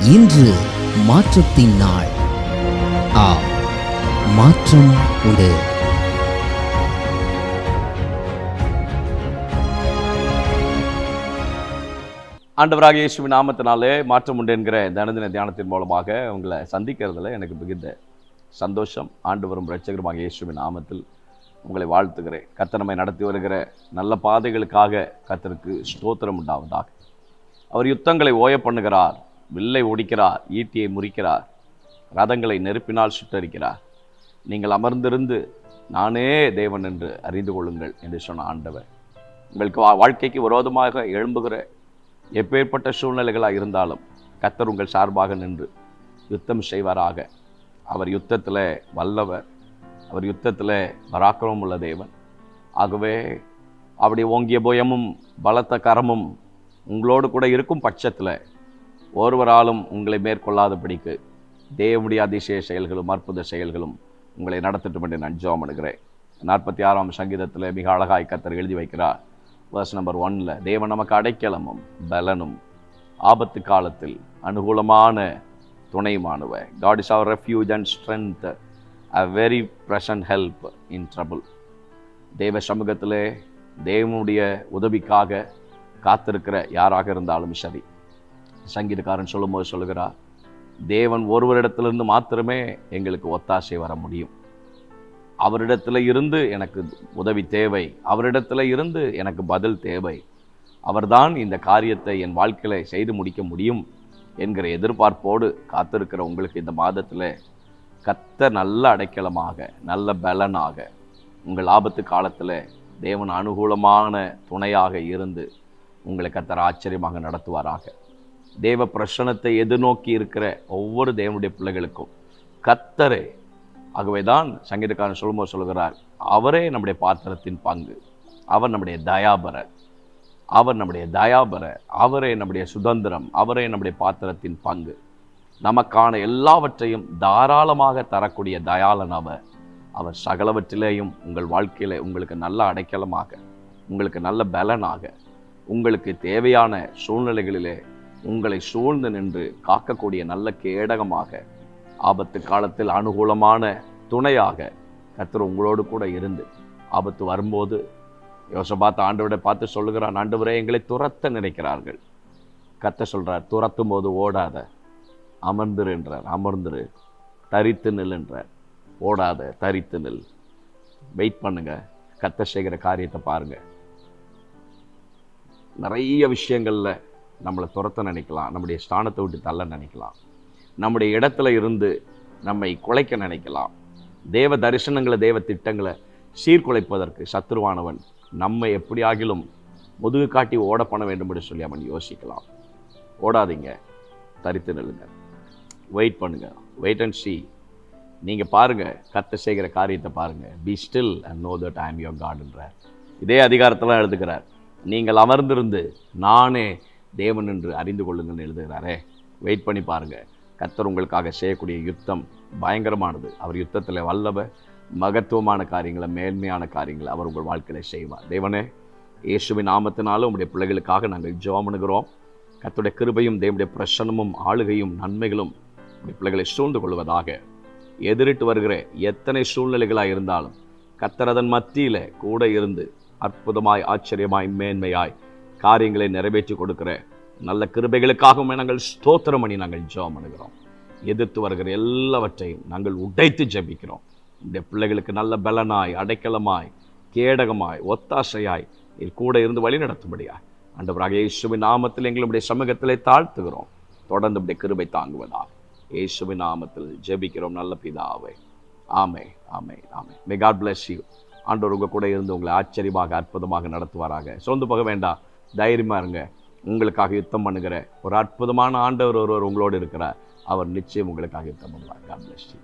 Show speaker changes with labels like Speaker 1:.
Speaker 1: இன்று மாற்றத்தின் நாள். மாற்றம் உண்டு.
Speaker 2: ஆண்டவராகிய இயேசுவின் நாமத்தினாலே மாற்றம் உண்டு என்கிற தினதின தியானத்தின் மூலமாக உங்களை சந்திக்கிறதுல எனக்கு மிகுந்த சந்தோஷம். ஆண்டவரும் இரட்சகருமாகிய இயேசுவின் நாமத்தில் உங்களை வாழ்த்துகிறேன். கர்த்தர் நம்மை நடத்தி வருகிற நல்ல பாதைகளுக்காக கர்த்தருக்கு ஸ்தோத்திரம் உண்டாவதாக. அவர் யுத்தங்களை ஓய பண்ணுகிறார், வில்லை ஒடிக்கிறார், ஈட்டியை முறிக்கிறார், ரதங்களை நெருப்பினால் சுட்டரிக்கிறார். நீங்கள் அமர்ந்திருந்து நானே தேவன் என்று அறிந்து கொள்ளுங்கள் என்று சொன்ன ஆண்டவர் உங்களுக்கு வாழ்க்கைக்கு விரோதமாக எழும்புகிற எப்பேற்பட்ட சூழ்நிலைகளாக இருந்தாலும் கர்த்தர் உங்கள் சார்பாக நின்று யுத்தம் செய்வாராக. அவர் யுத்தத்தில் வல்லவர், அவர் யுத்தத்தில் பராக்கிரமம் உள்ள தேவன். ஆகவே அப்படி ஓங்கிய புயமும் பலத்த கரமும் உங்களோடு கூட இருக்கும் பட்சத்தில் ஒருவராலும் உங்களை மேற்கொள்ளாதபடிக்கு தேவனுடைய அதிசய செயல்களும் அற்புத செயல்களும் உங்களை நடத்தட்டும் என்று நான் ஜெபம் பண்ணுகிறேன். 46ஆம் சங்கீதத்தில் மிக அழகாய் கர்த்தர் எழுதி வைக்கிறார். verse number 1 தேவன் நமக்கு அடைக்கலமும் பலனும் ஆபத்து காலத்தில் அனுகூலமான துணையுமானவர். God is our refuge and strength, a very present help in trouble. தேவ சமூகத்திலே தேவனுடைய உதவிக்காக காத்திருக்கிற யாராக இருந்தாலும் சரி, சங்கீதக்காரன் சொல்லும்போது சொல்லுகிறார், தேவன் ஒருவரிடத்திலிருந்து மாத்திரமே எங்களுக்கு ஒத்தாசை வர முடியும். அவரிடத்துல இருந்து எனக்கு உதவி தேவை, அவரிடத்துல இருந்து எனக்கு பதில் தேவை, அவர்தான் இந்த காரியத்தை என் வாழ்க்கையில செய்து முடிக்க முடியும் என்கிற எதிர்பார்ப்போடு காத்திருக்கிற உங்களுக்கு இந்த மாதத்தில் கர்த்தர் நல்ல அடைக்கலமாக நல்ல பலனாக உங்கள் ஆபத்து காலத்தில் தேவன் அனுகூலமான துணையாக இருந்து உங்களை கர்த்தர் ஆச்சரியமாக நடத்துவாராக. தேவ பிரசன்னத்தை எதிர்நோக்கி இருக்கிற ஒவ்வொரு தேவனுடைய பிள்ளைகளுக்கும் கர்த்தரே, ஆகவேதான் சங்கீதக்காரன் சொல்லும்போது சொல்கிறார், அவரே நம்முடைய பாத்திரத்தின் பங்கு, அவர் நம்முடைய தயாபரர், அவர் நம்முடைய தயாபரர், அவரே நம்முடைய சுதந்திரம், அவரே நம்முடைய பாத்திரத்தின் பங்கு. நமக்கான எல்லாவற்றையும் தாராளமாக தரக்கூடிய தயாளன் அவர். அவர் சகலவற்றிலேயும் உங்கள் வாழ்க்கையில உங்களுக்கு நல்ல அடைக்கலமாக, உங்களுக்கு நல்ல பலனாக, உங்களுக்கு தேவையான சூழ்நிலைகளிலே உங்களை சூழ்ந்து நின்று காக்கக்கூடிய நல்ல கேடகமாக, ஆபத்து காலத்தில் அனுகூலமான துணையாக கர்த்தர் உங்களோடு கூட இருந்து ஆபத்து வரும்போது யோசபாத் ஆண்டவரை பார்த்து சொல்லுகிறான், ஆண்டவரே எங்களை துரத்த நினைக்கிறார்கள். கர்த்தர் சொல்றார், துரத்தும் போது ஓடாத, அமர்ந்திரு என்றார். அமர்ந்திரு, தரித்து நில் என்றார். ஓடாத, தரித்து நில். வெயிட் பண்ணுங்க, கர்த்தர் செய்கிற காரியத்தை பாருங்க. நிறைய விஷயங்கள்ல நம்மளை துரத்த நினைக்கலாம், நம்முடைய ஸ்தானத்தை விட்டு தள்ள நினைக்கலாம், நம்முடைய இடத்துல இருந்து நம்மை குலைக்க நினைக்கலாம். தேவ தரிசனங்களை தேவ திட்டங்களை சீர்குலைப்பதற்கு சத்துருவானவன் நம்மை எப்படி ஆகிலும் முதுகு காட்டி ஓட பண்ண வேண்டும் என்று சொல்லி அவன் யோசிக்கலாம். ஓடாதீங்க, தரித்து நில்லுங்க, வெயிட் பண்ணுங்க, வெயிட் அண்ட் see. நீங்கள் பாருங்க, கர்த்தர் செய்கிற காரியத்தை பாருங்க. Be still and know that I am your God என்றார். இதே அதிகாரத்தில் எழுதுகிறார், நீங்கள் அமர்ந்திருந்து நானே தேவன் என்று அறிந்து கொள்ளுங்கள்னு எழுதுகிறாரே. வெயிட் பண்ணி பாருங்க, கர்த்தர் உங்களுக்காக செய்யக்கூடிய யுத்தம் பயங்கரமானது. அவர் யுத்தத்தில் வல்லவர், மகத்துவமான காரியங்களை, மேன்மையான காரியங்களை அவர் உங்கள் வாழ்க்கையில் செய்வார். தேவனே, இயேசுவின் நாமத்தினாலும் உங்களுடைய பிள்ளைகளுக்காக நாங்கள் ஜெபம் பண்ணுகிறோம். கர்த்தருடைய கிருபையும் தேவனுடைய பிரசன்னமும் ஆளுகையும் நன்மைகளும் உங்களுடைய பிள்ளைகளை சூழ்ந்து கொள்வதாக. எதிரிட்டு வருகிற எத்தனை சூழ்நிலைகளாக இருந்தாலும் கர்த்தர் அதன் மத்தியில் கூட இருந்து அற்புதமாய், ஆச்சரியமாய், மேன்மையாய் காரியங்களை நிறைவேற்றி கொடுக்கிற நல்ல கிருபைகளுக்காகவும் நாங்கள் ஸ்தோத்திரம் பண்ணி நாங்கள் ஜெபம் பண்ணுகிறோம். எதிர்த்து வருகிற எல்லாவற்றையும் நாங்கள் உடைத்து ஜெபிக்கிறோம். இந்த பிள்ளைகளுக்கு நல்ல பலனாய், அடைக்கலமாய், கேடகமாய், ஒத்தாசையாய் கூட இருந்து வழி நடத்தும்படியாய் ஆண்டவராகிய இயேசுவின் நாமத்தில் எங்களுடைய சமூகத்திலே தாழ்த்துகிறோம். தொடர்ந்து இப்படி கிருபை தாங்குவதாக இயேசுவின் நாமத்தில் ஜெபிக்கிறோம் நல்ல பிதாவே. ஆமென், ஆமென், ஆமென். May God bless you. ஆண்டவர் உங்க கூட இருந்து உங்களை ஆச்சரியமாக, அற்புதமாக நடத்துவாராக. சோர்ந்து போக வேண்டாம், தைரியமா இருங்க. உங்களுக்காக யுத்தம் பண்ணுகிற ஒரு அற்புதமான ஆண்டவர் ஒருவர் உங்களோடு இருக்கிறார். அவர் நிச்சயம் உங்களுக்காக யுத்தம் பண்ணுவார். God bless you.